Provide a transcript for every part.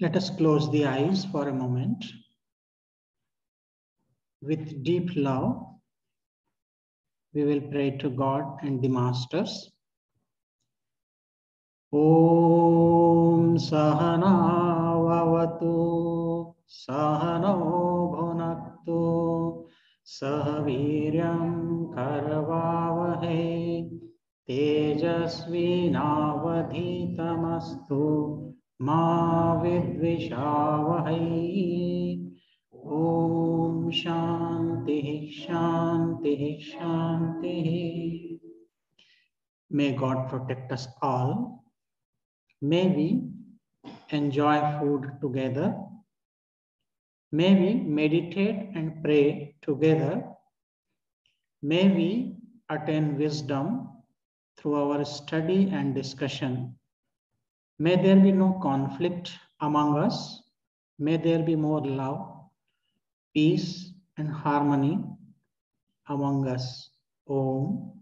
Let us close the eyes for a moment. With deep love, we will pray to God and the Masters. Om Sahana Vavatu Sahano Bhunaktu Sahaviryam Karavavahe Tejasvi Navadhitamastu Ma Vidvishavahe. Om Shanti Shanti Shanti. May God protect us all. May we enjoy food together. May we meditate and pray together. May we attain wisdom through our study and discussion. May there be no conflict among us. May there be more love, peace, and harmony among us. Om.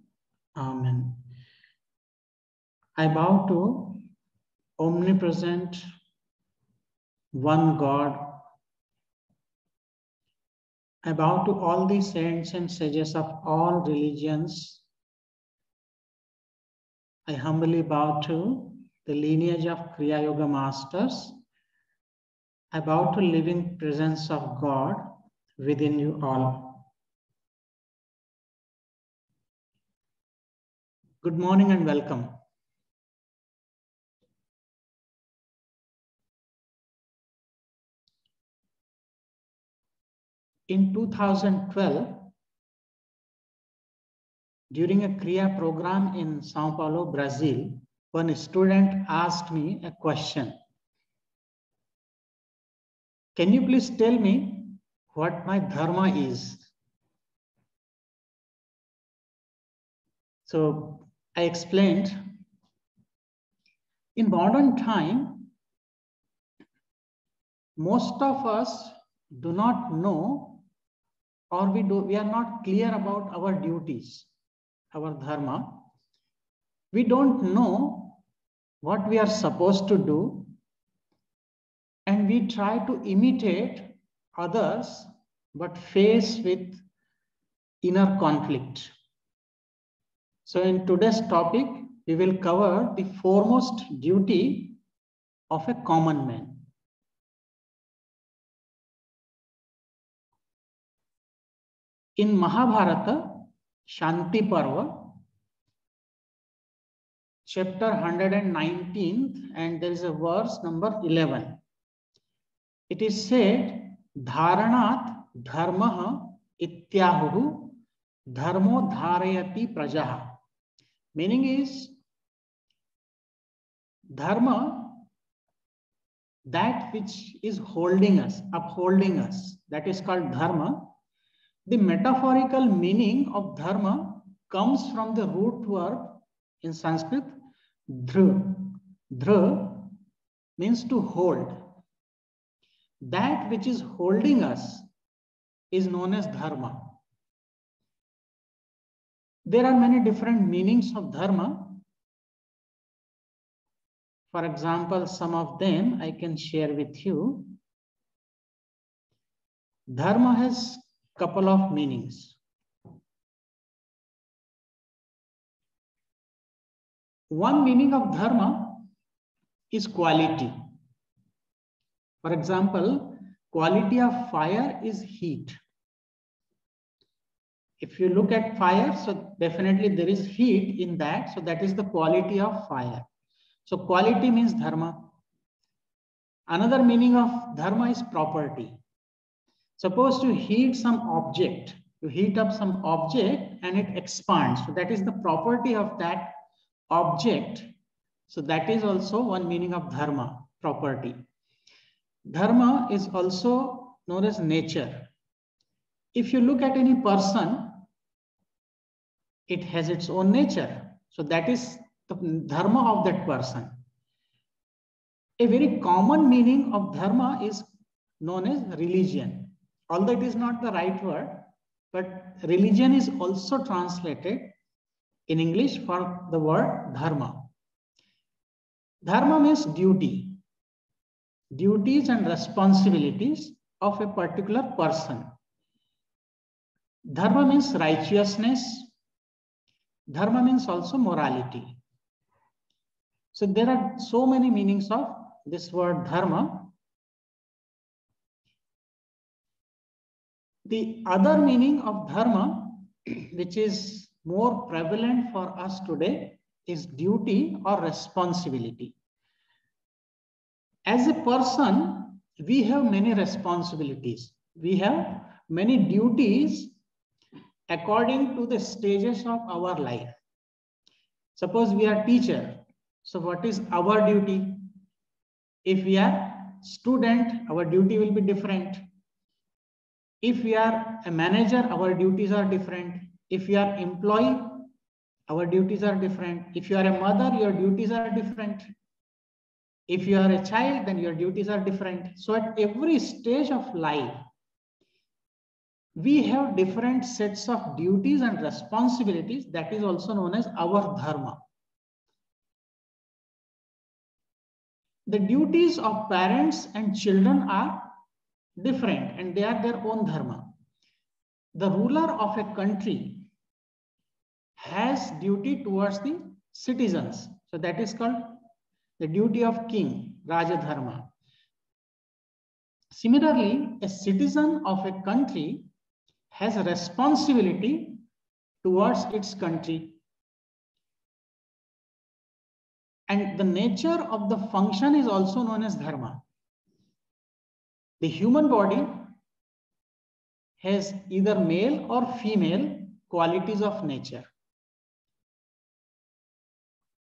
Amen. I bow to omnipresent one God. I bow to all the saints and sages of all religions. I humbly bow to the lineage of Kriya Yoga Masters. I bow to living presence of God within you all. Good morning and welcome. In 2012, during a Kriya program in Sao Paulo, Brazil, one student asked me a question. Can you please tell me what my dharma is? So I explained, in modern time, most of us do not know, or we are not clear about our duties, our dharma. We don't know what we are supposed to do, and we try to imitate others, but face with inner conflict. So in today's topic, we will cover the foremost duty of a common man. In Mahabharata, Shanti Parva, chapter 119, and there is a verse number 11. It is said, Dharanat dharmaha ityahuhu dharmo dharayati prajaha. Meaning is, dharma, that which is holding us, upholding us, that is called dharma. The metaphorical meaning of dharma comes from the root verb in Sanskrit, dhru. Dhru means to hold. That which is holding us is known as dharma. There are many different meanings of dharma. For example, some of them I can share with you. Dharma has a couple of meanings. One meaning of dharma is quality. For example, quality of fire is heat. If you look at fire, so definitely there is heat in that. So that is the quality of fire. So quality means dharma. Another meaning of dharma is property. Suppose you heat some object, you heat up some object and it expands. So that is the property of that object. So that is also one meaning of dharma, property. Dharma is also known as nature. If you look at any person, it has its own nature. So that is the dharma of that person. A very common meaning of dharma is known as religion. Although it is not the right word, but religion is also translated in English for the word dharma. Dharma means duty. duties and responsibilities of a particular person. Dharma means righteousness. Dharma means also morality. So there are so many meanings of this word dharma. The other meaning of dharma, which is more prevalent for us today, is duty or responsibility. As a person, we have many responsibilities. We have many duties according to the stages of our life. Suppose we are teacher. So what is our duty? If we are student, our duty will be different. If we are a manager, our duties are different. If we are employee, our duties are different. If you are a mother, your duties are different. If you are a child, then your duties are different. So at every stage of life, we have different sets of duties and responsibilities. That is also known as our dharma. The duties of parents and children are different and they are their own dharma. The ruler of a country has duty towards the citizens. So that is called the duty of king, Raja Dharma. Similarly, a citizen of a country has a responsibility towards its country. And the nature of the function is also known as dharma. The human body has either male or female qualities of nature.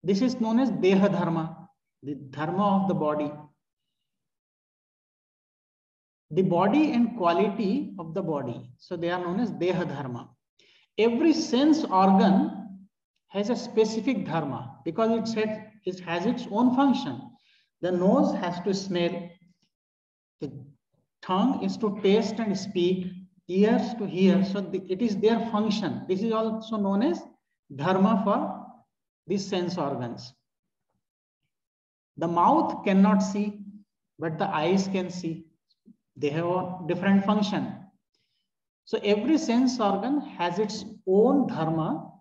This is known as deha dharma, the dharma of the body. The body and quality of the body. So they are known as deha dharma. Every sense organ has a specific dharma because it has its own function. The nose has to smell. The tongue is to taste and speak. Ears to hear. So it is their function. This is also known as dharma for these sense organs. The mouth cannot see, but the eyes can see. They have a different function. So every sense organ has its own dharma.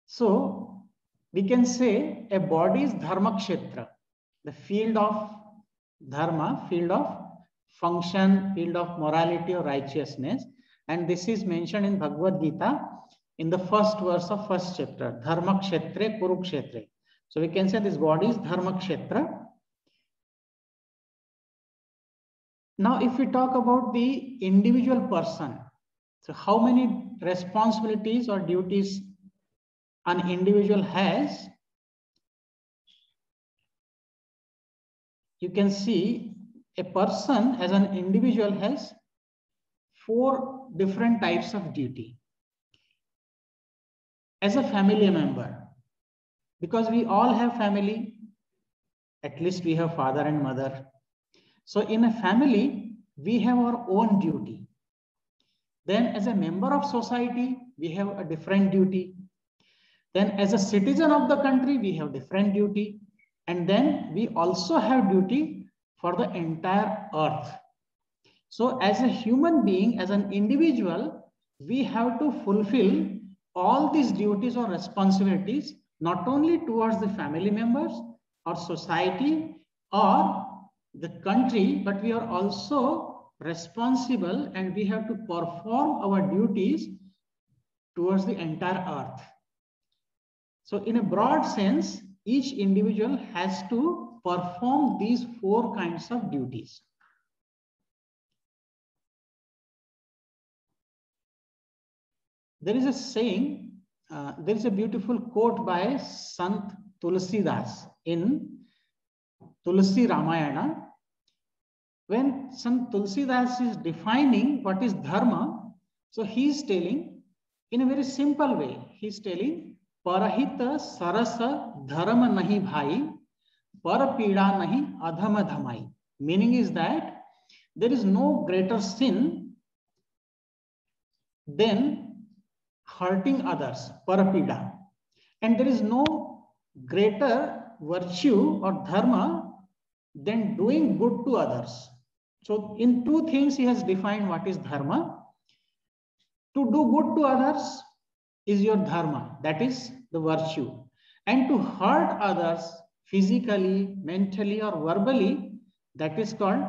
So we can say a body is dharma kshetra, the field of dharma, field of function, field of morality or righteousness. And this is mentioned in Bhagavad Gita in the first verse of first chapter, dharma kshetre kurukshetre. So we can say this body is dharma kshetra. Now, if we talk about the individual person, so how many responsibilities or duties an individual has? You can see a person as an individual has 4 different types of duty. As a family member, because we all have family, at least we have father and mother. So in a family, we have our own duty. Then as a member of society, we have a different duty. Then as a citizen of the country, we have different duty. And then we also have duty for the entire earth. So as a human being, as an individual, we have to fulfill all these duties or responsibilities, not only towards the family members or society or the country, but we are also responsible and we have to perform our duties towards the entire earth. So in a broad sense, each individual has to perform these 4 kinds of duties. There is a saying, there is a beautiful quote by Sant Tulsidas in Tulsi Ramayana. When Sant Tulsidas is defining what is dharma, so he is telling in a very simple way, he is telling, Parahita sarasa dharma nahi bhai, parapida nahi adhama dhamai. Meaning is that there is no greater sin than hurting others, parapida. And there is no greater virtue or dharma then doing good to others. So in two things, he has defined what is dharma. To do good to others is your dharma, that is the virtue. And to hurt others physically, mentally, or verbally, that is called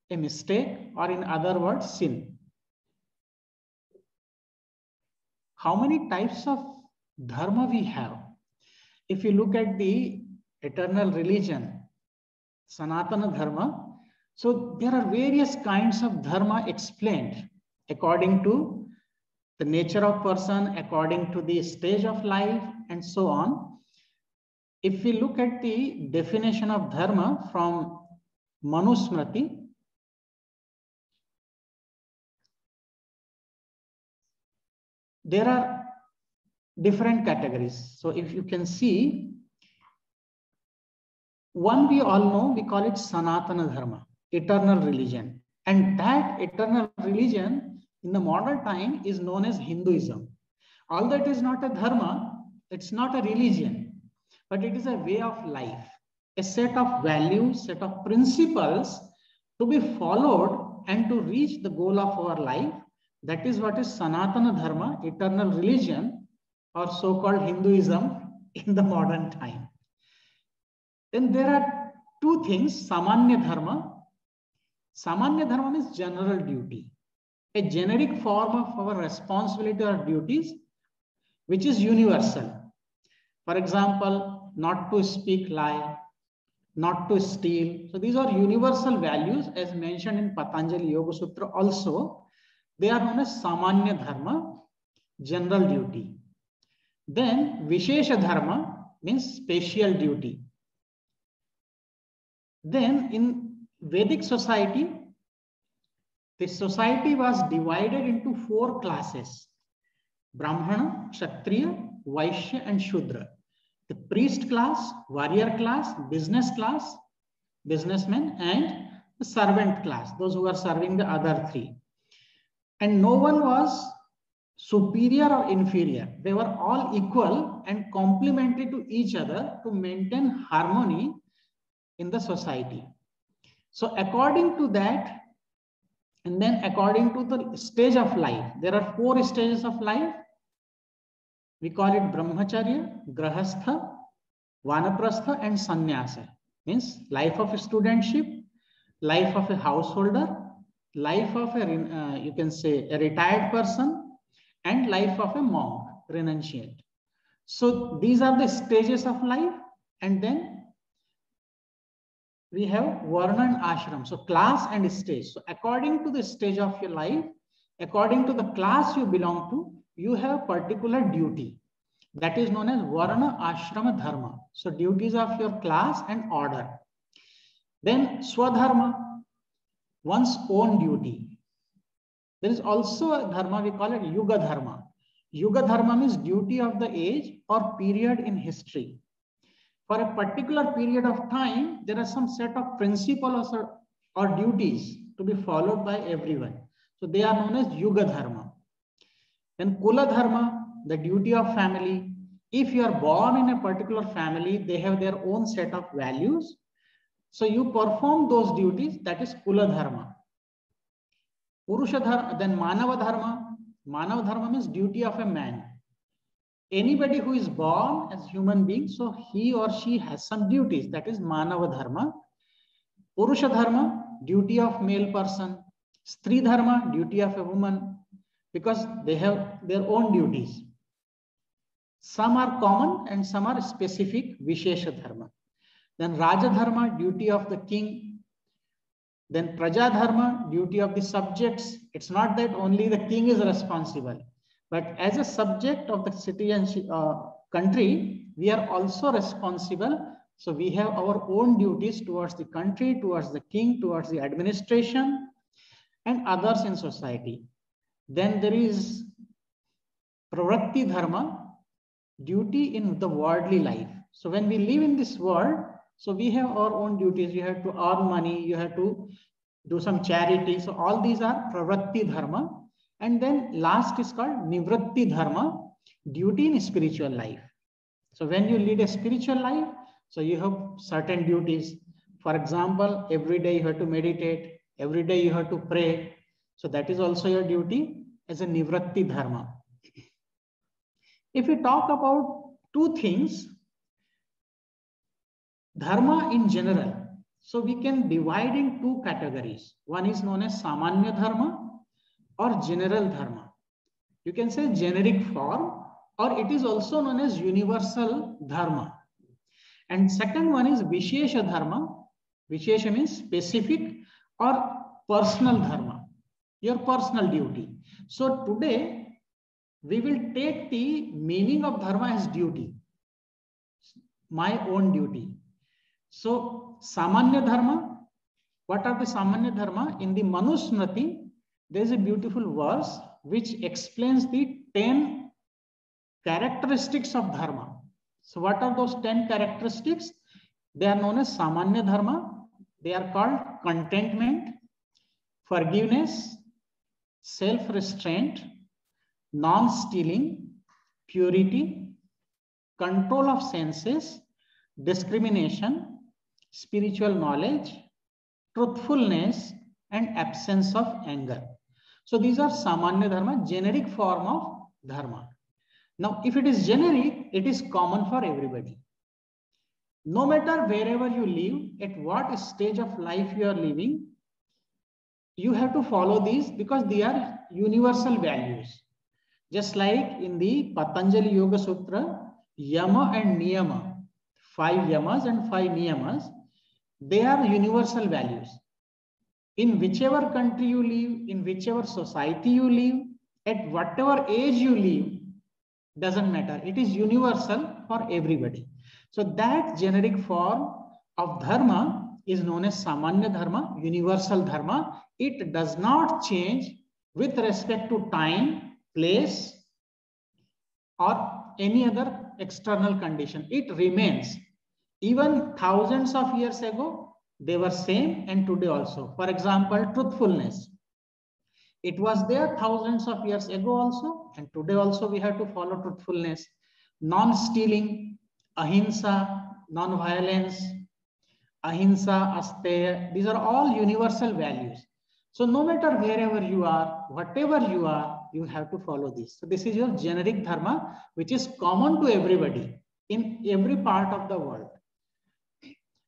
a mistake, or in other words, sin. How many types of dharma we have? If you look at the eternal religion, Sanatana Dharma, so there are various kinds of dharma explained according to the nature of person, according to the stage of life, and so on. If we look at the definition of dharma from Manusmriti, there are different categories. So if you can see, one we all know, we call it Sanatana Dharma, eternal religion. And that eternal religion in the modern time is known as Hinduism. Although it is not a dharma, it's not a religion, but it is a way of life, a set of values, set of principles to be followed and to reach the goal of our life. That is what is Sanatana Dharma, eternal religion, or so-called Hinduism in the modern time. Then there are two things, Samanya Dharma. Samanya Dharma means general duty, a generic form of our responsibility or duties, which is universal. For example, not to speak lie, not to steal. So these are universal values as mentioned in Patanjali Yoga Sutra also. They are known as Samanya Dharma, general duty. Then Vishesha Dharma means special duty. Then in Vedic society, the society was divided into 4 classes: Brahmana, Kshatriya, Vaishya, and Shudra. The priest class, warrior class, business class, businessmen, and the servant class, those who are serving the other 3. And no one was superior or inferior. They were all equal and complementary to each other to maintain harmony in the society. So according to that, and then according to the stage of life, there are 4 stages of life. We call it Brahmacharya, Grahastha, Vanaprastha, and Sannyasa. Means life of a studentship, life of a householder, life of a, you can say, a retired person, and life of a monk, renunciate. So these are the stages of life. And then we have Varna and Ashram. So class and stage. So according to the stage of your life, according to the class you belong to, you have particular duty. That is known as Varna Ashrama Dharma. So duties of your class and order. Then Swadharma, one's own duty. There is also a dharma, we call it Yuga Dharma. Yuga Dharma means duty of the age or period in history. For a particular period of time, there are some set of principles or duties to be followed by everyone. So they are known as Yuga Dharma. Then Kula Dharma, the duty of family. If you are born in a particular family, they have their own set of values. So you perform those duties, that is Kula Dharma. Purusha Dharma, then Manava Dharma. Manava Dharma means duty of a man. Anybody who is born as human being, so he or she has some duties, that is Manava Dharma. Purusha Dharma, duty of male person. Stri Dharma, duty of a woman, because they have their own duties. Some are common and some are specific, Vishesha Dharma. Then Raja Dharma, duty of the king. Then Praja Dharma, duty of the subjects. It's not that only the king is responsible, but as a subject of the citizenship country, we are also responsible. So we have our own duties towards the country, towards the king, towards the administration, and others in society. Then there is Pravritti Dharma, duty in the worldly life. So when we live in this world, so we have our own duties. You have to earn money, you have to do some charity. So all these are Pravritti Dharma. And then last is called Nivritti Dharma, duty in spiritual life. So when you lead a spiritual life, so you have certain duties. For example, every day you have to meditate, every day you have to pray. So that is also your duty as a nivritti dharma. If we talk about two things, dharma in general, so we can divide in two categories. One is known as samanya dharma or general dharma. You can say generic form, or it is also known as universal dharma. And second one is vishesha dharma. Vishesha means specific or personal dharma, your personal duty. So today we will take the meaning of dharma as duty, my own duty. So samanya dharma, what are the samanya dharma? In the Manusmriti, there is a beautiful verse which explains the 10 characteristics of dharma. So what are those 10 characteristics? They are known as samanya dharma. They are called contentment, forgiveness, self-restraint, non-stealing, purity, control of senses, discrimination, spiritual knowledge, truthfulness, and absence of anger. So these are samanya dharma, generic form of dharma. Now, if it is generic, it is common for everybody. No matter wherever you live, at what stage of life you are living, you have to follow these because they are universal values. Just like in the Patanjali Yoga Sutra, yama and niyama, 5 yamas and 5 niyamas, they are universal values. In whichever country you live, in whichever society you live, at whatever age you live, doesn't matter. It is universal for everybody. So that generic form of dharma is known as samanya dharma, universal dharma. It does not change with respect to time, place, or any other external condition. It remains. Even thousands of years ago, they were same, and today also. For example, truthfulness. It was there thousands of years ago also, and today also we have to follow truthfulness. Non-stealing, ahimsa, non-violence, ahimsa, asteya, these are all universal values. So no matter wherever you are, whatever you are, you have to follow this. So this is your generic dharma, which is common to everybody in every part of the world.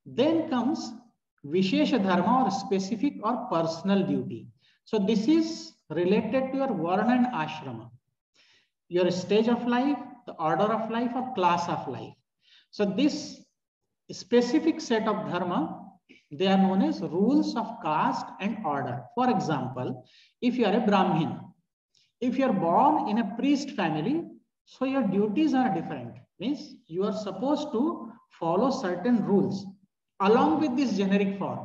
Then comes vishesha dharma, or specific or personal duty. So this is related to your varna and ashrama, your stage of life, the order of life, or class of life. So this specific set of dharma, they are known as rules of caste and order. For example, if you are a Brahmin, if you are born in a priest family, so your duties are different. Means you are supposed to follow certain rules along with this generic form.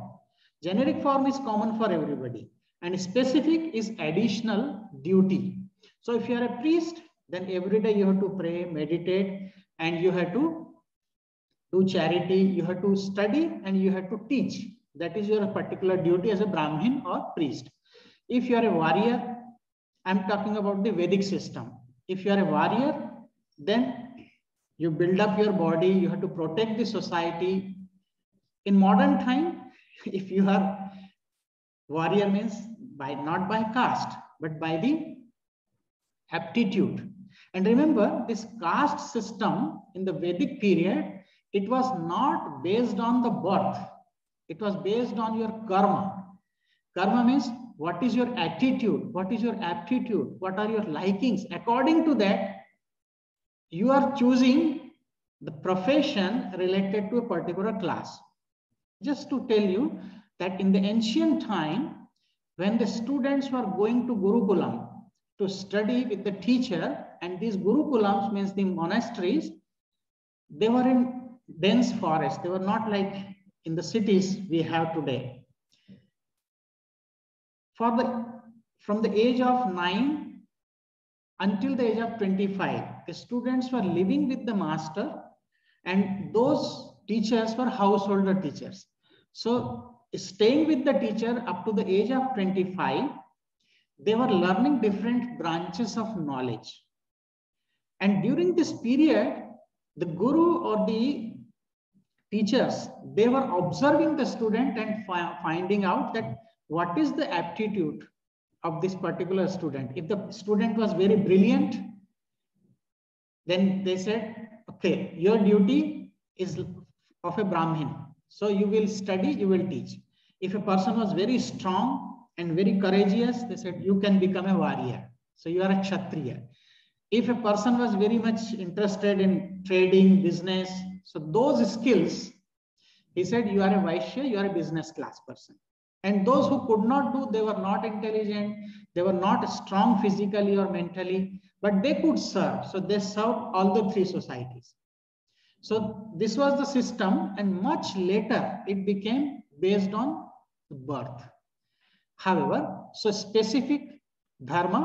Generic form is common for everybody, and specific is additional duty. So if you are a priest, then every day you have to pray, meditate, and you have to do charity, you have to study, and you have to teach. That is your particular duty as a Brahmin or priest. If you are a warrior, I'm talking about the Vedic system. If you are a warrior, then you build up your body, you have to protect the society. In modern time, if you are warrior, means not by caste, but by the aptitude. And remember, this caste system in the Vedic period, it was not based on the birth. It was based on your karma. Karma means what is your attitude, what is your aptitude, what are your likings. According to that, you are choosing the profession related to a particular class. Just to tell you that in the ancient time, when the students were going to Gurukulam to study with the teacher, and these Gurukulams means the monasteries, they were in dense forest. They were not like in the cities we have today. From the age of 9 until the age of 25, the students were living with the master, and those teachers were householder teachers. So staying with the teacher up to the age of 25, they were learning different branches of knowledge. And during this period, the guru or the teachers, they were observing the student and finding out that what is the aptitude of this particular student. If the student was very brilliant, then they said, okay, your duty is of a Brahmin. So you will study, you will teach. If a person was very strong and very courageous, they said, you can become a warrior. So you are a Kshatriya. If a person was very much interested in trading, business, so those skills, he said, you are a Vaishya, you are a business class person. And those who could not do, they were not intelligent, they were not strong physically or mentally, but they could serve. So they served all the three societies. So this was the system, and much later it became based on birth. However, so specific dharma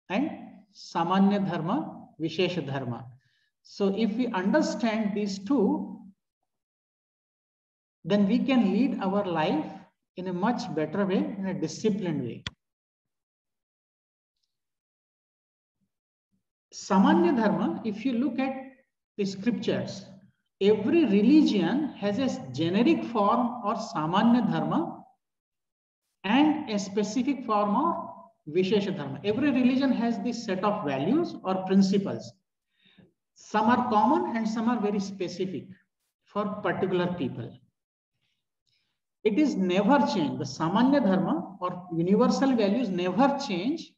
and samanya dharma, vishesha dharma. So if we understand these two, then we can lead our life in a much better way, in a disciplined way. Samanya dharma, if you look at the scriptures, every religion has a generic form or samanya dharma and a specific form of vishesha dharma. Every religion has this set of values or principles. Some are common and some are very specific for particular people. It is never changed. The samanya dharma or universal values never change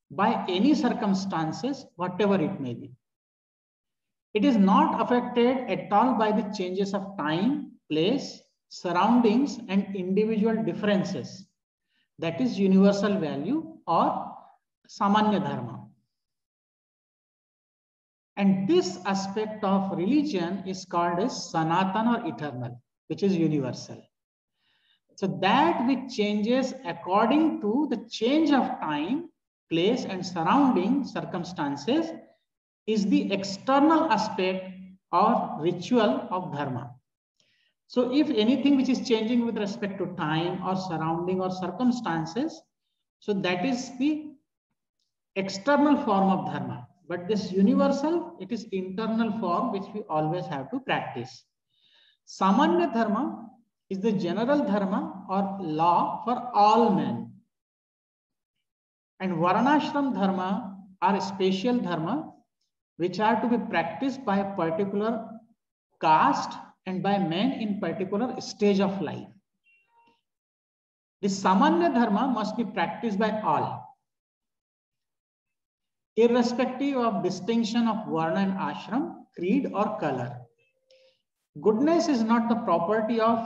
by any circumstances, whatever it may be. It is not affected at all by the changes of time, place, surroundings, and individual differences. That is universal value or samanya dharma. And this aspect of religion is called as sanatana or eternal, which is universal. So that which changes according to the change of time, place, and surrounding circumstances is the external aspect or ritual of dharma. So if anything which is changing with respect to time or surrounding or circumstances, so that is the external form of dharma. But this universal, it is internal form which we always have to practice. Samanya dharma is the general dharma or law for all men. And varnashram dharma are special dharma which are to be practiced by a particular caste and by men in particular stage of life. The samanya dharma must be practiced by all, irrespective of distinction of varna and ashram, creed or color. Goodness is not the property of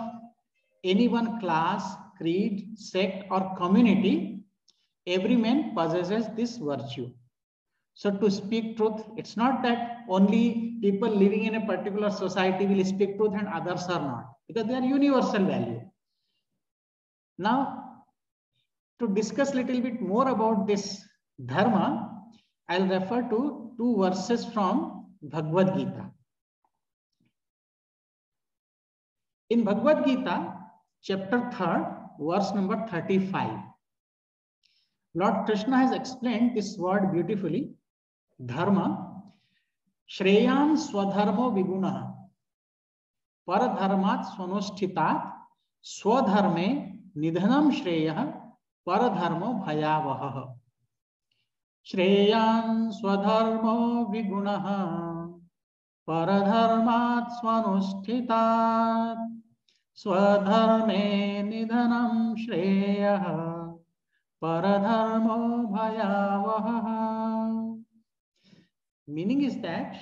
any one class, creed, sect or community. Every man possesses this virtue. So to speak truth, it's not that only people living in a particular society will speak truth and others are not, because they are universal value. Now, to discuss a little bit more about this dharma, I'll refer to two verses from Bhagavad Gita. In Bhagavad Gita, chapter 3, verse number 35, Lord Krishna has explained this word beautifully. Dharma, Shreyan Swadharmo Viguna, Paradharmat Swanushtitat, Swadharme Nidhanam Shreya, Paradharmo Bhayavaha. Shreyan Swadharmo Viguna, Paradharmat Swanushtitat, Swadharme Nidhanam Shreya, Paradharmo Bhayavaha. Meaning is that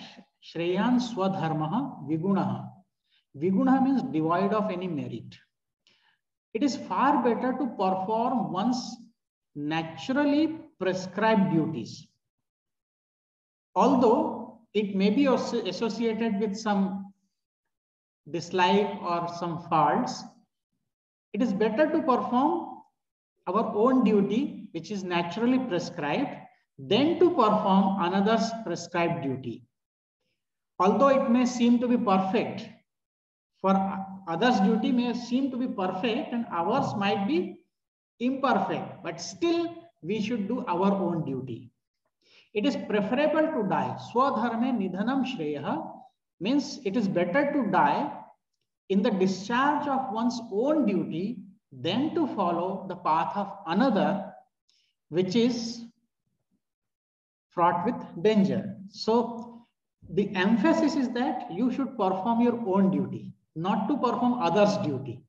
Shreyan Swadharmaha Vigunaha. Vigunaha means devoid of any merit. It is far better to perform one's naturally prescribed duties. Although it may be also associated with some dislike or some faults, it is better to perform our own duty, which is naturally prescribed, than to perform another's prescribed duty. Although it may seem to be perfect, for others' duty may seem to be perfect and ours might be imperfect, but still we should do our own duty. It is preferable to die. Swadharme nidhanam shreya means it is better to die in the discharge of one's own duty than to follow the path of another, which is fraught with danger. So the emphasis is that you should perform your own duty, not to perform others' duty.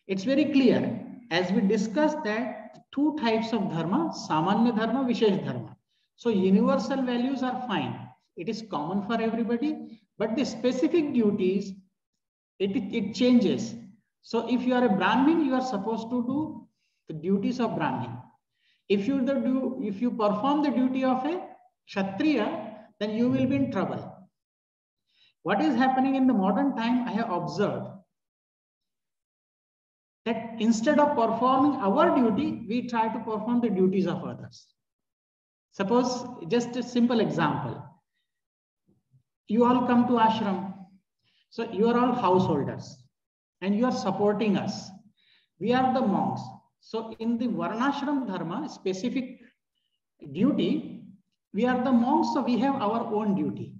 It's very clear, as we discussed, that two types of dharma, samanya dharma, vishesh dharma. So universal values are fine. It is common for everybody, but the specific duties, it changes. So if you are a Brahmin, you are supposed to do the duties of Brahmin. If you perform the duty of a Kshatriya, then you will be in trouble. What is happening in the modern time, I have observed that instead of performing our duty, we try to perform the duties of others. Suppose, just a simple example. You all come to ashram. So you are all householders and you are supporting us. We are the monks. So in the Varnashram dharma, specific duty, we are the monks, so we have our own duty.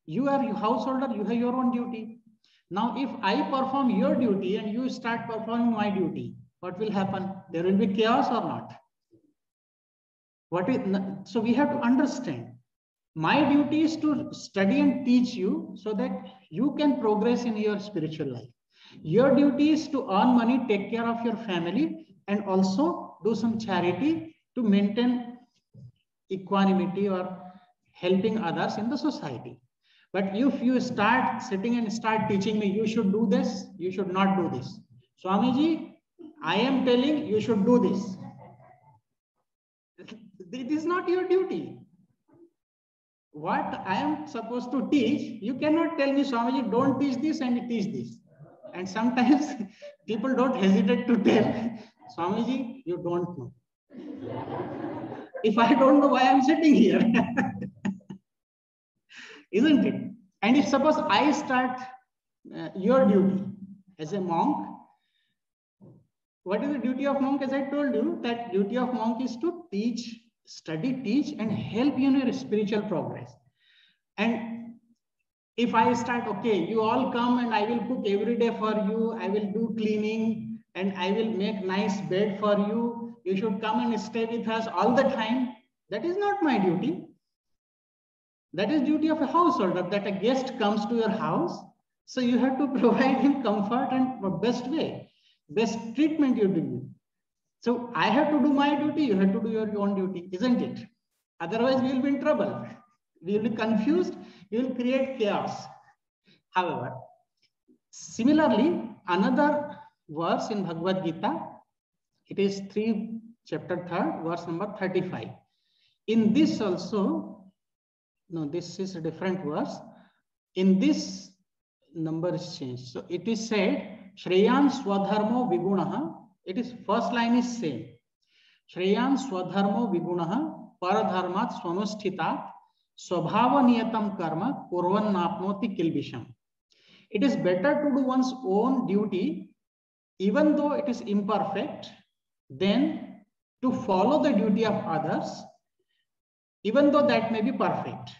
You are a householder, you have your own duty. Now, if I perform your duty and you start performing my duty, what will happen? There will be chaos or not? So we have to understand. My duty is to study and teach you so that you can progress in your spiritual life. Your duty is to earn money, take care of your family, and also do some charity to maintain equanimity or helping others in the society. But if you start sitting and start teaching me, you should do this, you should not do this. Swamiji, I am telling you should do this. It is not your duty. What I am supposed to teach, you cannot tell me, Swamiji, don't teach this and teach this. And sometimes people don't hesitate to tell, Swamiji, you don't know. If I don't know why I'm sitting here, isn't it? And if suppose I start your duty as a monk, what is the duty of monk? As I told you, that duty of monk is to teach, study, teach, and help you in your spiritual progress. And if I start, okay, you all come and I will cook every day for you, I will do cleaning, and I will make nice bed for you, you should come and stay with us all the time. That is not my duty. That is duty of a householder, that a guest comes to your house. So you have to provide him comfort and the best way, best treatment you do. So I have to do my duty, you have to do your own duty, isn't it? Otherwise, we will be in trouble. We will be confused, we will create chaos. However, similarly, another verse in Bhagavad Gita, it is chapter 3, verse number 35. In this also, no, this is a different verse. In this, number is changed. So it is said, Shreyan Swadharmo Vigunaha. It is first line is same. Shreyan Swadharmo Vigunaha Paradharmat Swanusthita Swabhava Niyatam Karma Kurvan Napnoti Kilbisham. It is better to do one's own duty, even though it is imperfect, than to follow the duty of others, even though that may be perfect.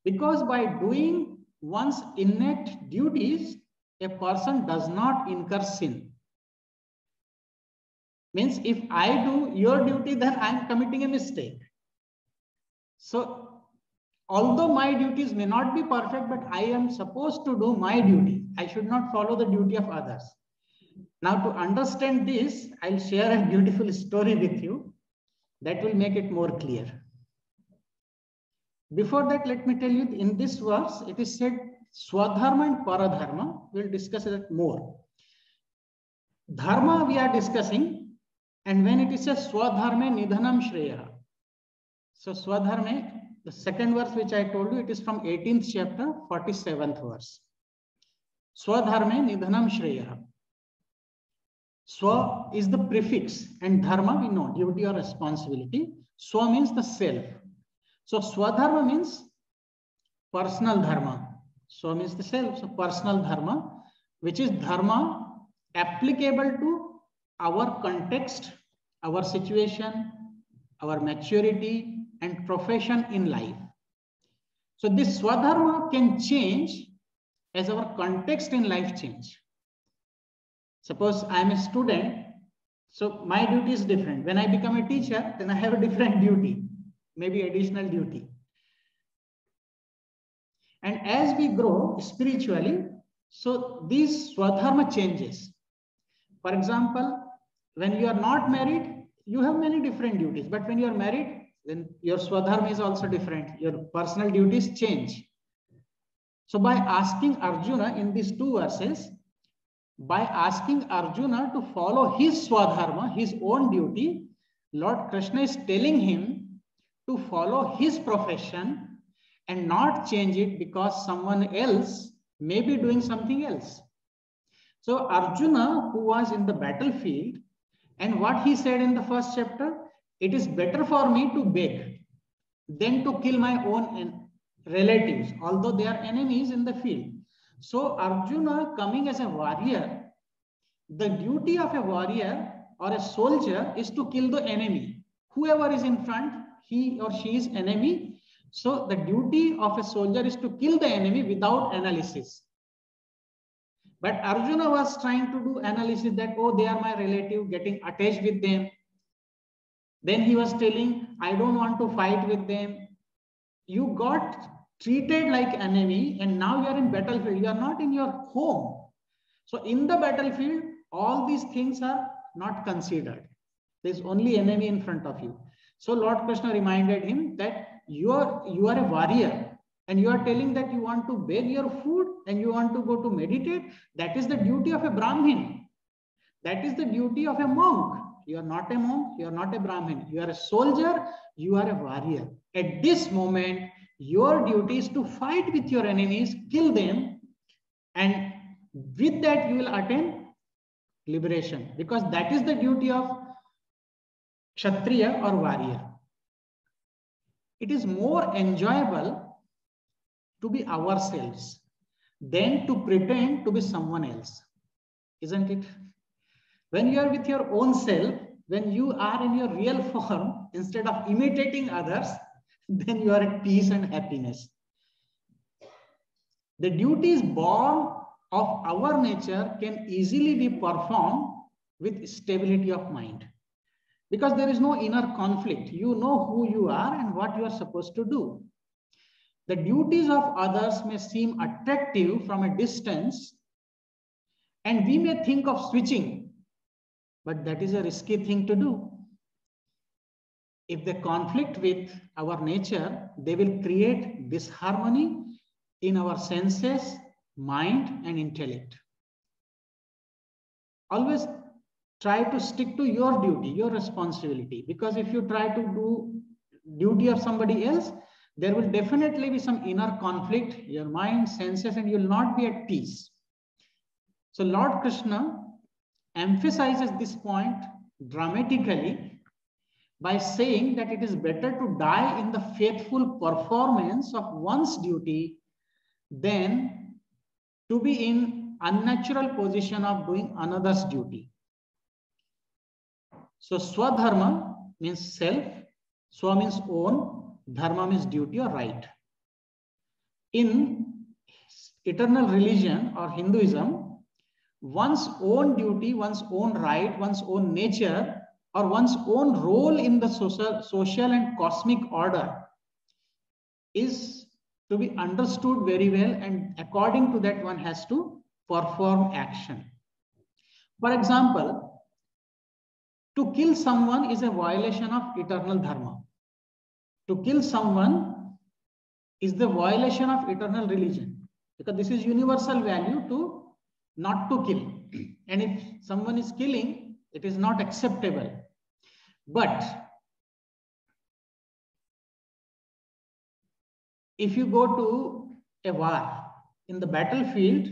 Because by doing one's innate duties, a person does not incur sin. Means if I do your duty, then I am committing a mistake. So although my duties may not be perfect, but I am supposed to do my duty. I should not follow the duty of others. Now to understand this, I'll share a beautiful story with you that will make it more clear. Before that, let me tell you, in this verse, it is said Swadharma and Paradharma. We'll discuss it more. Dharma we are discussing, and when it is said Swadharma Nidhanam Shreya. So Swadharma, the second verse which I told you, it is from 18th chapter, 47th verse. Swadharma Nidhanam Shreya. Swa is the prefix, and dharma we know, duty or responsibility. Swa means the self. So Swadharma means personal dharma. Swa means the self, so personal dharma, which is dharma applicable to our context, our situation, our maturity, and profession in life. So this Swadharma can change as our context in life change. Suppose I am a student, so my duty is different. When I become a teacher, then I have a different duty, maybe additional duty. And as we grow spiritually, so these swadharma changes. For example, when you are not married, you have many different duties. But when you are married, then your swadharma is also different. Your personal duties change. So by asking Arjuna in these two verses, by asking Arjuna to follow his swadharma, his own duty, Lord Krishna is telling him to follow his profession and not change it because someone else may be doing something else. So Arjuna, who was in the battlefield, and what he said in the first chapter, it is better for me to beg than to kill my own relatives, although they are enemies in the field. So Arjuna, coming as a warrior, the duty of a warrior or a soldier is to kill the enemy. Whoever is in front, he or she is enemy. So the duty of a soldier is to kill the enemy without analysis. But Arjuna was trying to do analysis that, oh, they are my relative, getting attached with them. Then he was telling, I don't want to fight with them. You got treated like enemy and now you are in battlefield. You are not in your home. So in the battlefield, all these things are not considered. There's only enemy in front of you. So Lord Krishna reminded him that you are a warrior and you are telling that you want to beg your food and you want to go to meditate. That is the duty of a Brahmin. That is the duty of a monk. You are not a monk, you are not a Brahmin. You are a soldier, you are a warrior. At this moment, your duty is to fight with your enemies, kill them, and with that you will attain liberation, because that is the duty of Kshatriya or warrior. It is more enjoyable to be ourselves than to pretend to be someone else, isn't it? When you are with your own self, when you are in your real form, instead of imitating others, then you are at peace and happiness. The duties born of our nature can easily be performed with stability of mind, because there is no inner conflict. You know who you are and what you are supposed to do. The duties of others may seem attractive from a distance, and we may think of switching, but that is a risky thing to do. If they conflict with our nature, they will create disharmony in our senses, mind, and intellect. Always try to stick to your duty, your responsibility, because if you try to do duty of somebody else, there will definitely be some inner conflict, your mind, senses, and you will not be at peace. So Lord Krishna emphasizes this point dramatically by saying that it is better to die in the faithful performance of one's duty than to be in unnatural position of doing another's duty. So Swadharma means self, Swa means own, Dharma means duty or right. In eternal religion or Hinduism, one's own duty, one's own right, one's own nature, or one's own role in the social and cosmic order is to be understood very well, and according to that one has to perform action. For example, to kill someone is a violation of eternal dharma. To kill someone is the violation of eternal religion, because this is universal value to not to kill. And if someone is killing, it is not acceptable. But if you go to a war in the battlefield,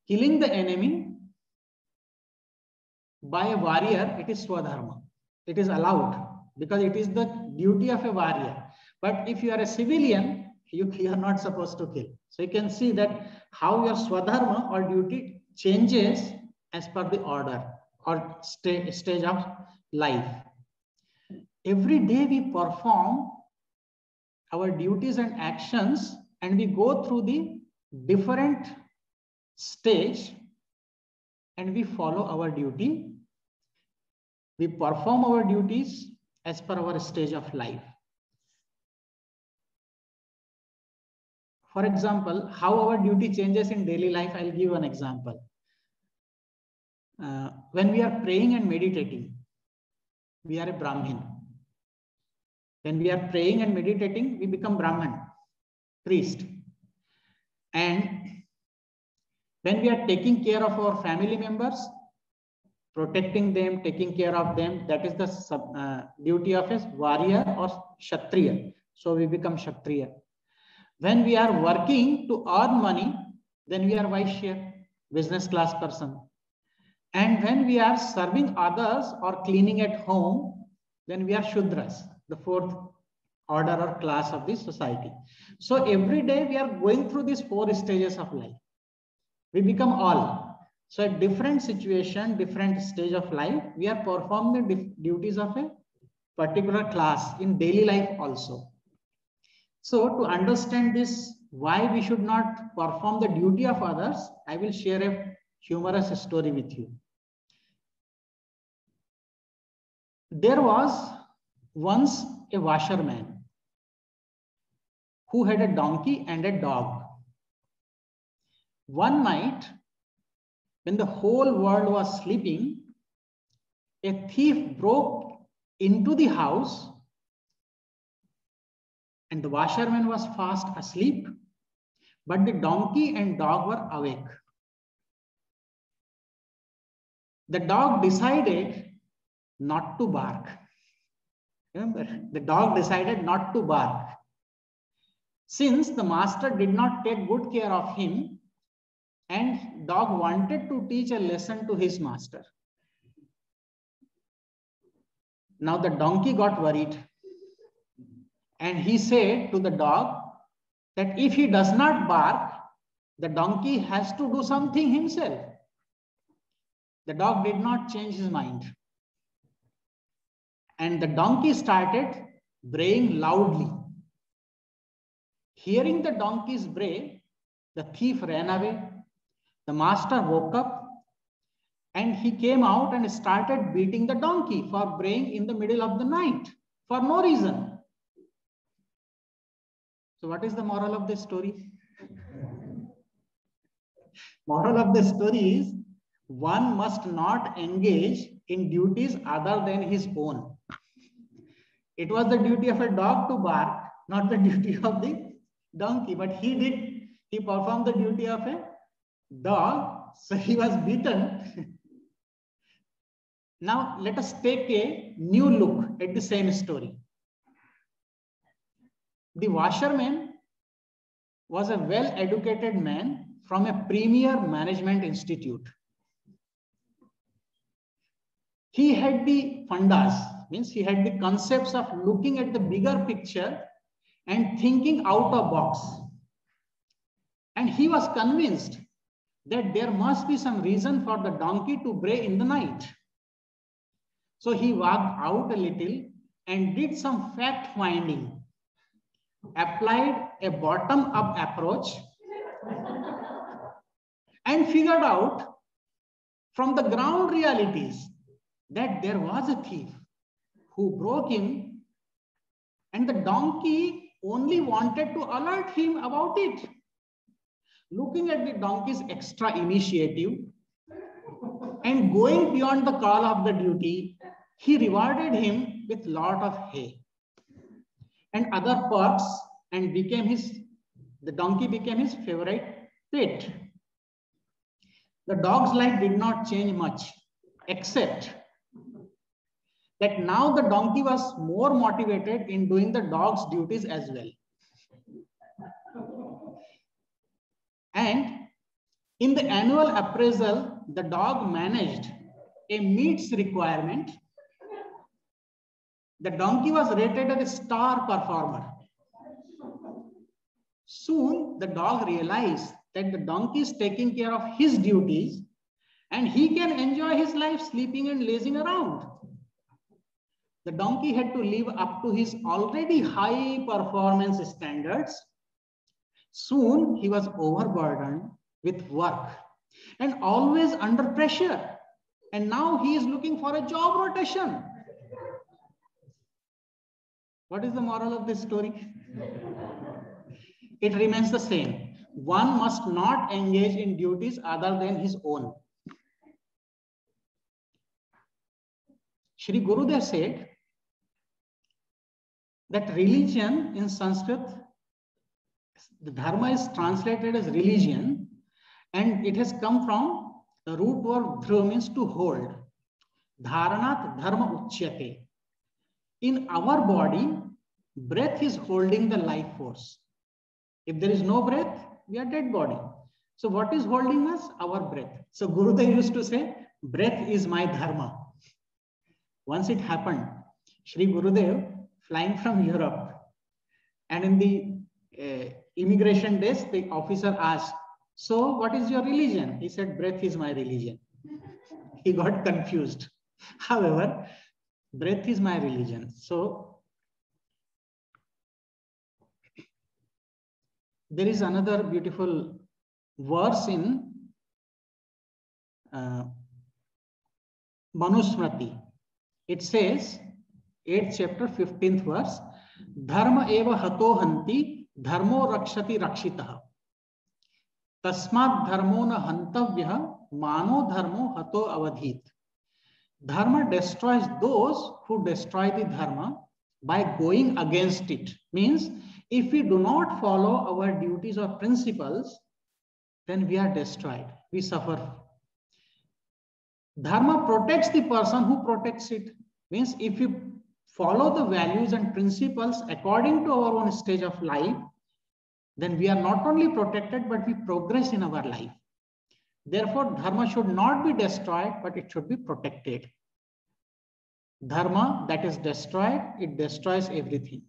killing the enemy by a warrior, it is Swadharma. It is allowed because it is the duty of a warrior. But if you are a civilian, you are not supposed to kill. So you can see that how your Swadharma or duty changes as per the order or stage of life. Every day we perform our duties and actions, and we go through the different stage and we follow our duty. We perform our duties as per our stage of life. For example, how our duty changes in daily life, I'll give you an example. When we are praying and meditating, we are a Brahmin. When we are praying and meditating, we become Brahman, priest. And when we are taking care of our family members, protecting them, taking care of them, that is the duty of a warrior or Kshatriya. So we become Kshatriya. When we are working to earn money, then we are Vaishya, business class person. And when we are serving others or cleaning at home, then we are Shudras, the fourth order or class of the society. So every day we are going through these 4 stages of life. We become all. So at different situation, different stage of life, we are performing the duties of a particular class in daily life also. So to understand this, why we should not perform the duty of others, I will share a humorous story with you. There was once a washerman who had a donkey and a dog. One night, when the whole world was sleeping, a thief broke into the house and the washerman was fast asleep, but the donkey and dog were awake. The dog decided not to bark. Remember, the dog decided not to bark. Since the master did not take good care of him, and dog wanted to teach a lesson to his master. Now the donkey got worried. And he said to the dog that if he does not bark, the donkey has to do something himself. The dog did not change his mind. And the donkey started braying loudly. Hearing the donkey's bray, the thief ran away. The master woke up and he came out and started beating the donkey for braying in the middle of the night for no reason. So what is the moral of this story? Moral of the story is one must not engage in duties other than his own. It was the duty of a dog to bark, not the duty of the donkey, but he performed the duty of a dog, so he was beaten. Now let us take a new look at the same story. The washerman was a well-educated man from a premier management institute. He had the fundas, means he had the concepts of looking at the bigger picture and thinking out of box. And he was convinced that there must be some reason for the donkey to bray in the night. So he walked out a little and did some fact finding, applied a bottom-up approach and figured out from the ground realities that there was a thief who broke in and the donkey only wanted to alert him about it. Looking at the donkey's extra initiative and going beyond the call of the duty, he rewarded him with a lot of hay and other perks and the donkey became his favorite pet. The dog's life did not change much, except that now the donkey was more motivated in doing the dog's duties as well. And in the annual appraisal, the dog managed a meets requirement. The donkey was rated as a star performer. Soon, the dog realized that the donkey is taking care of his duties and he can enjoy his life sleeping and lazing around. The donkey had to live up to his already high performance standards. Soon he was overburdened with work and always under pressure. And now he is looking for a job rotation. What is the moral of this story? It remains the same. One must not engage in duties other than his own. Shri Gurudev said that religion in Sanskrit, the dharma is translated as religion, and it has come from the root word dhru, means to hold. Dharanat dharma uchyate. In our body, breath is holding the life force. If there is no breath, we are dead body. So what is holding us? Our breath. So Gurudev used to say, breath is my dharma. Once it happened, Shri Gurudev flying from Europe, and in the immigration desk, the officer asked, so what is your religion? He said, breath is my religion. He got confused. However, breath is my religion. So there is another beautiful verse in Manusmriti. It says, 8th chapter, 15th verse, Dharma eva hato hanti, dharmo rakshati rakshitah. Tasmat dharmo na hantavya, mano dharmo hato avadhit. Dharma destroys those who destroy the dharma by going against it. Means, if we do not follow our duties or principles, then we are destroyed. We suffer. Dharma protects the person who protects it. Means, if we follow the values and principles according to our own stage of life, then we are not only protected, but we progress in our life. Therefore, dharma should not be destroyed, but it should be protected. Dharma that is destroyed, it destroys everything.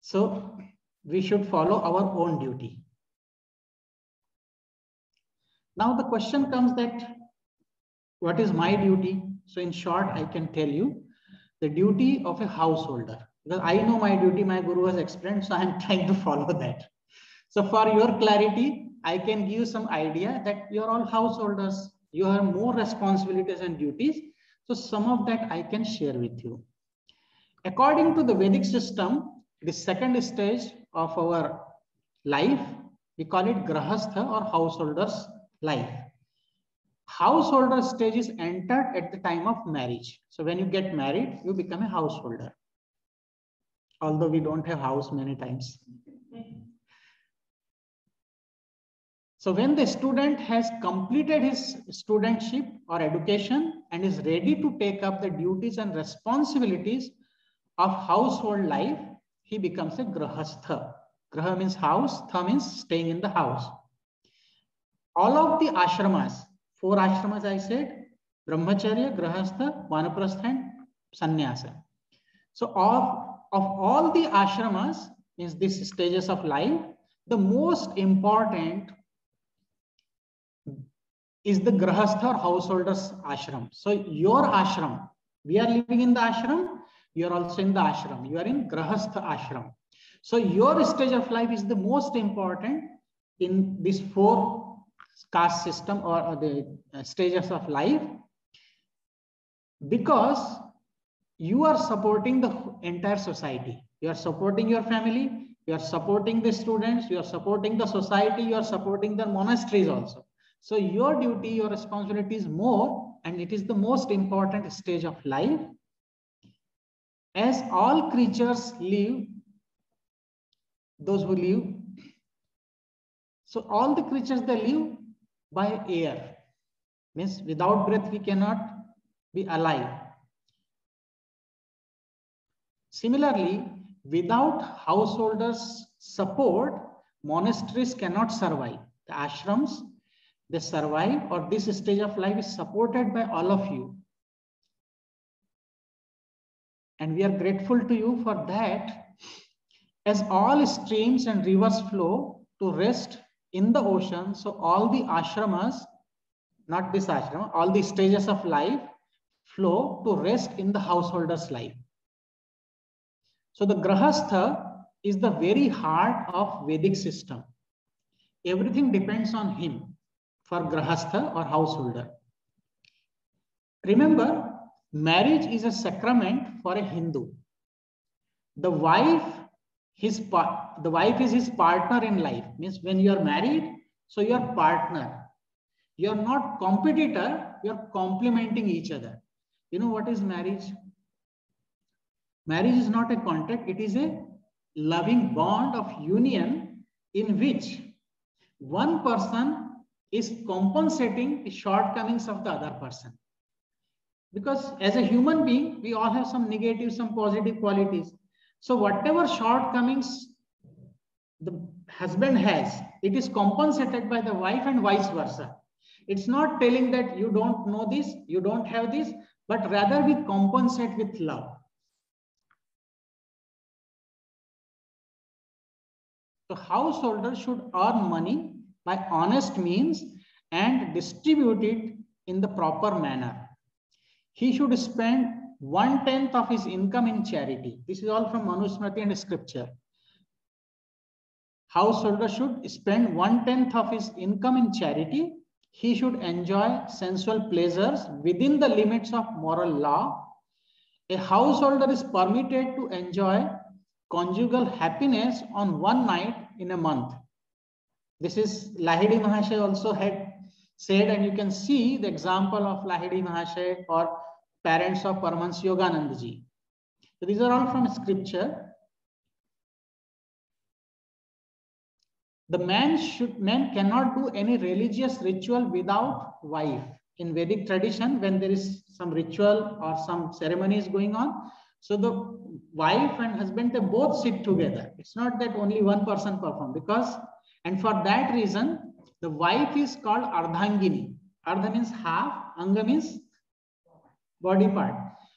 So we should follow our own duty. Now the question comes that, what is my duty? So in short, I can tell you the duty of a householder. Because I know my duty, my Guru has explained, so I am trying to follow that. So for your clarity, I can give you some idea that you are all householders. You have more responsibilities and duties. So some of that I can share with you. According to the Vedic system, the second stage of our life, we call it Grahastha or householder's life. Householder stage is entered at the time of marriage. So when you get married, you become a householder. Although we don't have house many times. So when the student has completed his studentship or education and is ready to take up the duties and responsibilities of household life, he becomes a grahastha. Graha means house, tha means staying in the house. All of the ashramas, 4 ashramas I said, brahmacharya, grahastha, vanaprastha and sannyasa. So of all the ashramas, means these stages of life, the most important is the grahastha or householder's ashram. So your ashram, we are living in the ashram, you are also in the ashram. You are in grahastha ashram. So your stage of life is the most important in these 4 caste system or the stages of life, because you are supporting the entire society. You are supporting your family, you are supporting the students, you are supporting the society, you are supporting the monasteries also. So your duty, your responsibility is more, and it is the most important stage of life. As all creatures live, those who live, so all the creatures, they live by air. Means without breath, we cannot be alive. Similarly, without householders' support, monasteries cannot survive. The ashrams, they survive, or this stage of life is supported by all of you. And we are grateful to you for that. As all streams and rivers flow to rest in the ocean, so all the ashramas, not this ashram, all the stages of life flow to rest in the householder's life. So the grahastha is the very heart of Vedic system. Everything depends on him for grahastha or householder. Remember, marriage is a sacrament for a Hindu. The wife is his partner in life. Means when you are married, so you are partner. You are not competitor, you are complementing each other. You know what is marriage? Marriage is not a contract, it is a loving bond of union in which one person is compensating the shortcomings of the other person. Because as a human being, we all have some negative, some positive qualities. So whatever shortcomings the husband has, it is compensated by the wife and vice versa. It's not telling that you don't know this, you don't have this, but rather we compensate with love. So householder should earn money by honest means and distribute it in the proper manner. He should spend 1/10 of his income in charity. This is all from Manusmriti and scripture. Householder should spend 1/10 of his income in charity. He should enjoy sensual pleasures within the limits of moral law. A householder is permitted to enjoy conjugal happiness on one night in a month. This is Lahiri Mahasaya also had said, and you can see the example of Lahiri Mahasaya or parents of Paramahansa Yogananda ji. So these are all from scripture. The man cannot do any religious ritual without wife. In Vedic tradition, when there is some ritual or some ceremony is going on, so the wife and husband, they both sit together. It's not that only one person perform, because, and for that reason, the wife is called Ardhangini. Ardha means half, Anga means body part.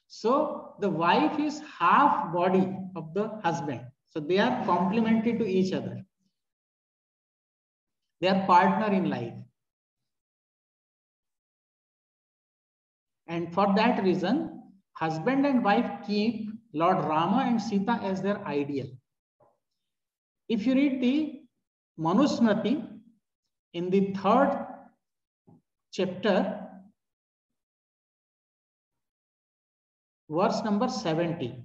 So the wife is half body of the husband. So they are complementary to each other. They are partner in life. And for that reason, husband and wife keep Lord Rama and Sita as their ideal. If you read the Manusmriti in the 3rd chapter, verse number 70,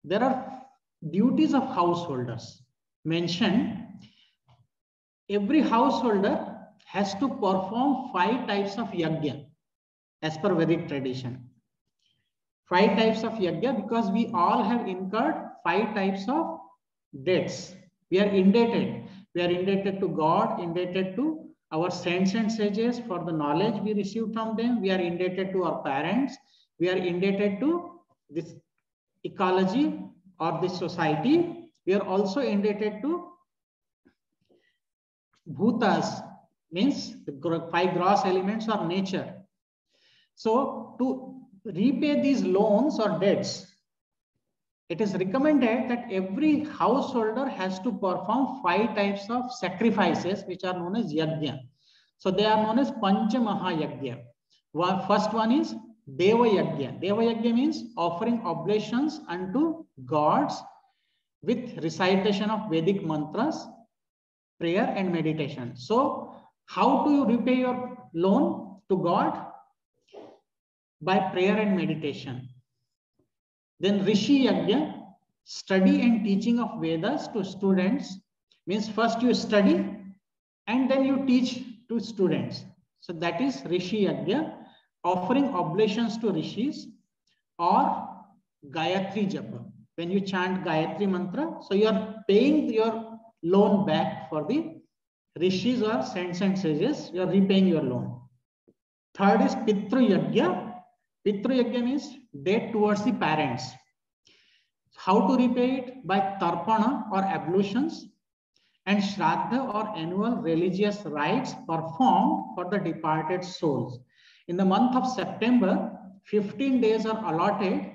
there are duties of householders mentioned. Every householder has to perform 5 types of yajna as per Vedic tradition. 5 types of yajna, because we all have incurred 5 types of debts. We are indebted. We are indebted to God, indebted to our saints and sages for the knowledge we received from them. We are indebted to our parents. We are indebted to this ecology or this society. We are also indebted to bhutas, means the 5 gross elements of nature. So to repay these loans or debts, it is recommended that every householder has to perform 5 types of sacrifices, which are known as yajna. So they are known as Pancha Maha Yajna. First one is Deva Yajna. Deva Yajna means offering oblations unto gods with recitation of Vedic mantras, prayer and meditation. So how do you repay your loan to God? By prayer and meditation. Then Rishi Yajna, study and teaching of Vedas to students, means first you study and then you teach to students. So that is Rishi Yajna, offering oblations to rishis, or Gayatri Japa. When you chant Gayatri mantra, so you are paying your loan back for the rishis or saints and sages. You are repaying your loan. Third is Pitru Yajna. Pitru Yajna means debt towards the parents. How to repay it? By Tarpana or ablutions, and Shraddha or annual religious rites performed for the departed souls. In the month of September, 15 days are allotted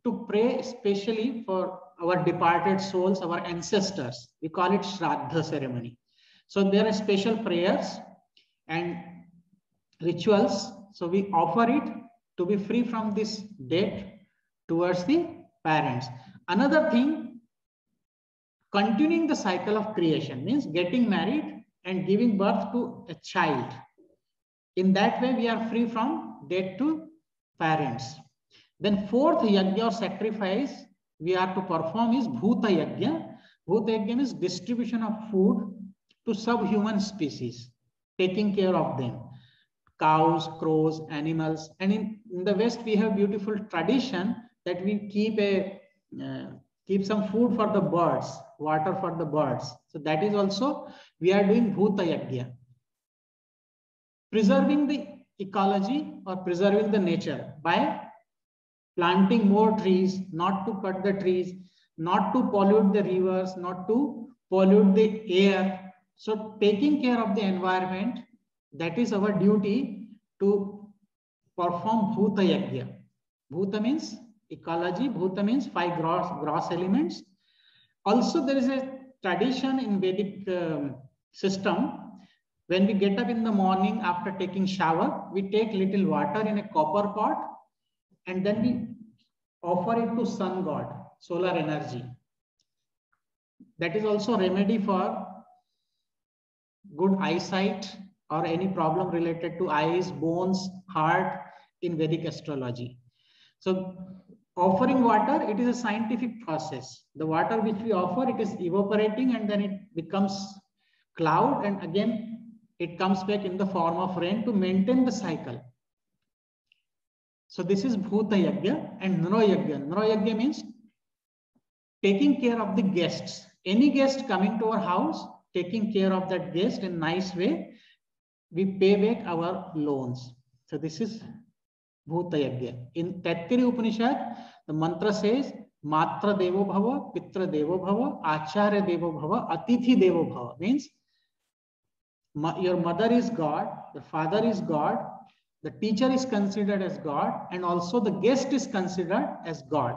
to pray especially for our departed souls, our ancestors. We call it Shraddha ceremony. So there are special prayers and rituals. So we offer it to be free from this debt towards the parents. Another thing, continuing the cycle of creation, means getting married and giving birth to a child. In that way, we are free from debt to parents. Then fourth yajna or sacrifice we are to perform is bhuta yajna. Bhuta yajna is distribution of food to subhuman species, taking care of them. Cows, crows, animals. And in the West, we have beautiful tradition that we keep some food for the birds, water for the birds. So that is also, we are doing bhuta yajna. Preserving the ecology or preserving the nature by planting more trees, not to cut the trees, not to pollute the rivers, not to pollute the air. So taking care of the environment, that is our duty to perform bhuta yajna. Bhuta means ecology, bhuta means 5 gross elements. Also, there is a tradition in Vedic system. When we get up in the morning after taking shower, we take little water in a copper pot and then we offer it to sun god, solar energy. That is also a remedy for good eyesight or any problem related to eyes, bones, heart in Vedic astrology. So offering water, it is a scientific process. The water which we offer, it is evaporating and then it becomes cloud and again it comes back in the form of rain to maintain the cycle. So this is bhuta yajna and nro yajna. Nro yajna means taking care of the guests. Any guest coming to our house, taking care of that guest in a nice way, we pay back our loans. So this is bhuta yajna. In Taittiriya Upanishad, the mantra says, Matra Devo Bhava, Pitra Devo Bhava, Acharya Devo Bhava, Atithi Devo Bhava. Means your mother is God, your father is God, the teacher is considered as God, and also the guest is considered as God.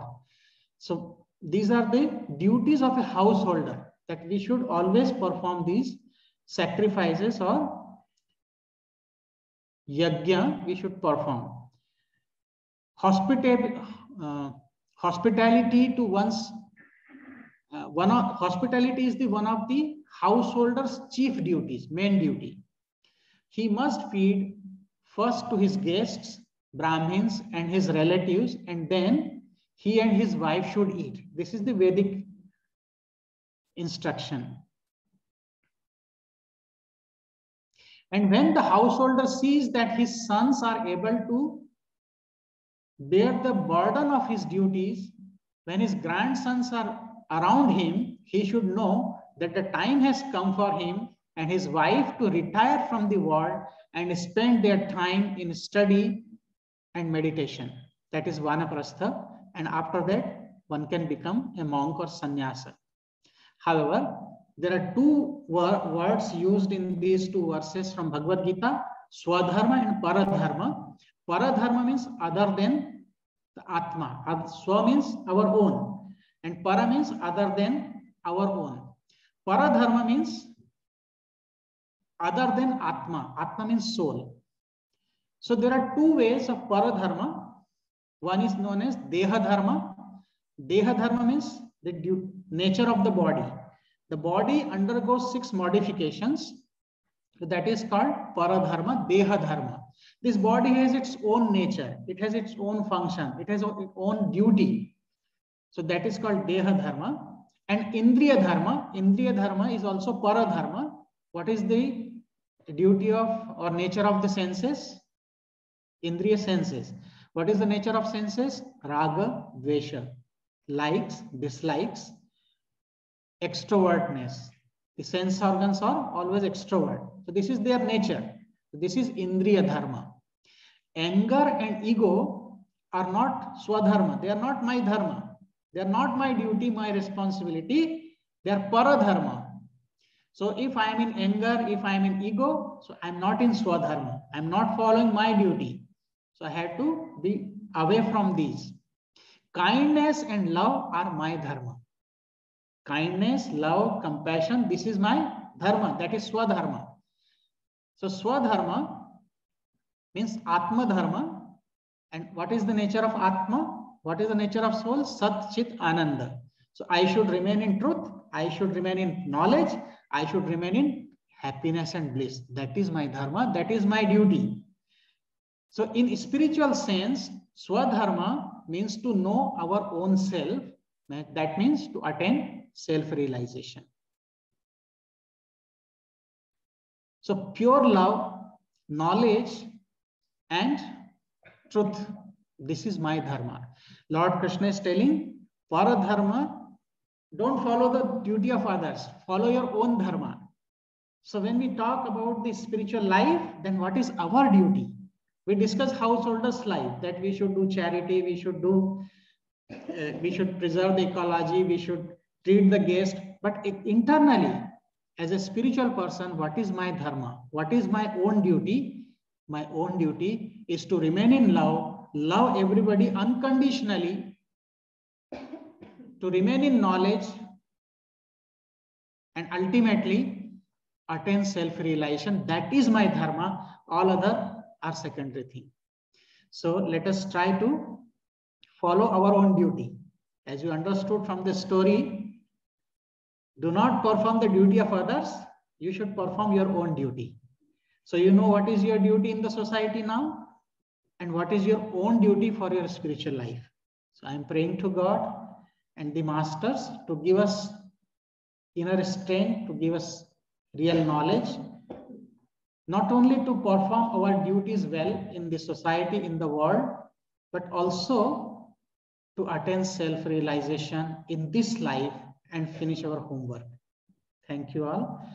So these are the duties of a householder, that we should always perform these sacrifices or yajna we should perform. Hospitality to one's hospitality is the one of the householder's chief duties, main duty. He must feed first to his guests, Brahmins and his relatives, and then he and his wife should eat. This is the Vedic instruction. And when the householder sees that his sons are able to bear the burden of his duties, when his grandsons are around him, he should know that the time has come for him and his wife to retire from the world and spend their time in study and meditation. That is vanaprastha. And after that, one can become a monk or sannyasa. However, there are two words used in these two verses from Bhagavad Gita, Swadharma and Paradharma. Paradharma means other than the Atma. Swa means our own. And Para means other than our own. Paradharma means other than Atma. Atma means soul. So there are two ways of Paradharma. One is known as Deha Dharma. Deha Dharma means the nature of the body. The body undergoes 6 modifications. That is called Paradharma, Deha Dharma. This body has its own nature. It has its own function. It has its own duty. So that is called Deha Dharma. And Indriya Dharma is also Paradharma. What is the duty of or nature of the senses? Indriya senses. What is the nature of senses? Raga, Dvesha. Likes, dislikes, extrovertness. The sense organs are always extrovert. So this is their nature. This is Indriya Dharma. Anger and ego are not Swadharma. They are not my dharma. They are not my duty, my responsibility. They are Paradharma. So if I am in anger, if I am in ego, so I am not in Swadharma. I am not following my duty. So I have to be away from these. Kindness and love are my dharma. Kindness, love, compassion, this is my dharma. That is Swadharma. So Swadharma means Atma Dharma. And what is the nature of Atma? What is the nature of soul? Sat Chit Ananda. So I should remain in truth. I should remain in knowledge. I should remain in happiness and bliss. That is my dharma. That is my duty. So in spiritual sense, Swadharma means to know our own self. That means to attain self-realization. So pure love, knowledge, and truth. This is my dharma. Lord Krishna is telling, Paradharma, don't follow the duty of others. Follow your own dharma. So when we talk about the spiritual life, then what is our duty? We discuss householders' life, that we should do charity, we should preserve the ecology, we should treat the guest. But internally, as a spiritual person, what is my dharma? What is my own duty? My own duty is to remain in love, love everybody unconditionally, to remain in knowledge, and ultimately attain self-realization. That is my dharma. All other are secondary thing. So let us try to follow our own duty. As you understood from the story, do not perform the duty of others. You should perform your own duty. So you know what is your duty in the society now and what is your own duty for your spiritual life. So I am praying to God and the masters to give us inner strength, to give us real knowledge, not only to perform our duties well in the society, in the world, but also to attain self-realization in this life and finish our homework. Thank you all.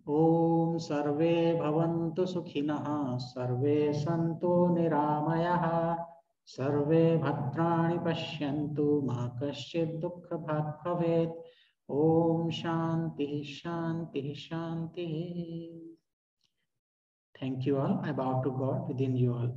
Om Sarve Bhavantu Sukhinah, Sarve Santu Niramayah, Sarve Bhadrani Pashyantu, Ma Kaschid Dukkha Bhag Bhavet. Om Shanti Shanti Shanti. Thank you all. I bow to God within you all.